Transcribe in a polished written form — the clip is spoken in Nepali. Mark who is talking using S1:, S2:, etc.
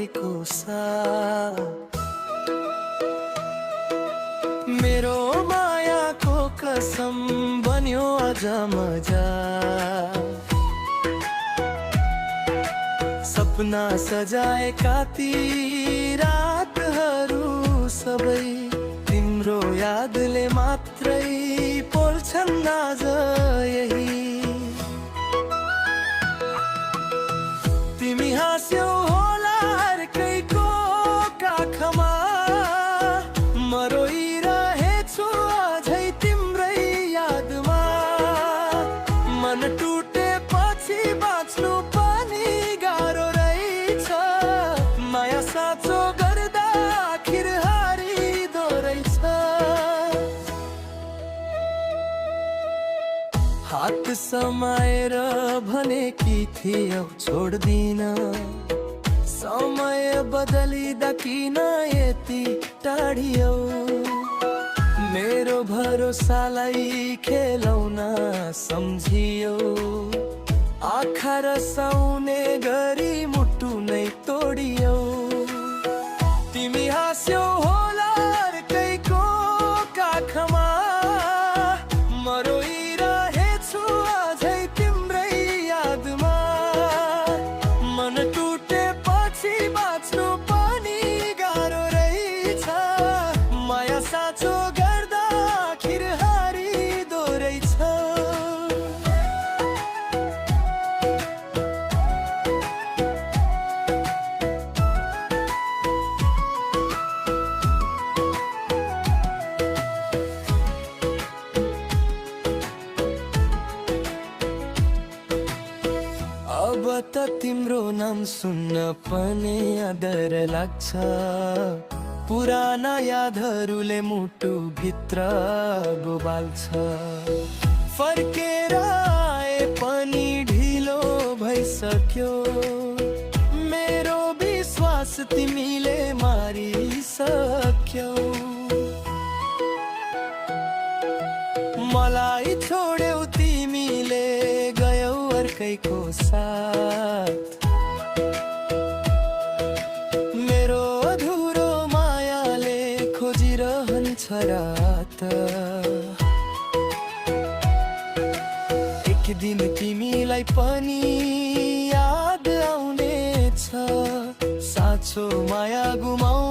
S1: अर्कैको साथ। मेरो मायाको कसम बन्यो आज मजा, सपना सजाएका ती रातहरू सबै तिम्रो यादले मात्रै पोल्छन् आज यही। तिमी हाँस्यौ होला अर्कैको काखमा, म रोइरहेछु अझै तिम्रै यादमा। मन टुटेपछि बाँच्नु पनि गाह्रो रहेछ, माया साँचो गर्दा आखिर हारिदो रहेछ। हात समाएर भनेकी थियौ छोड्दिन, समय बदलिँदा किन यति टाढियौ। मेरो भरोसालाई खेलौन सम्झियौ, आँखा रसाउने गरी मुटु नै तोडियौ। तिमी हाँस्यौ होला अर्कैको काखमा, म रोइरहेछु अझै तिम्रै यादमा। मन टुटेपछि बाँच्नु पनि गाह्रो रहेछ, माया साँचो गर्दा आखिर हारिदो रहेछ। अब त तिम्रो नाम सुन्न पनि आदर लाग्छ, पुराना यादहरूले मुटु भित्र गोबाल्छ। फर्केर आए पनि ढिलो भइसक्यो, मेरो विश्वास तिमीले मारिसक्यौ। मलाई छोड्यौ तिमीले गयौ अर्कैको साथ। मेरो अधुरो मायाले खोजिरहन्छ रात, एक दिन तिमीलाई पनि याद आउनेछ। साँचो माया गुमाउ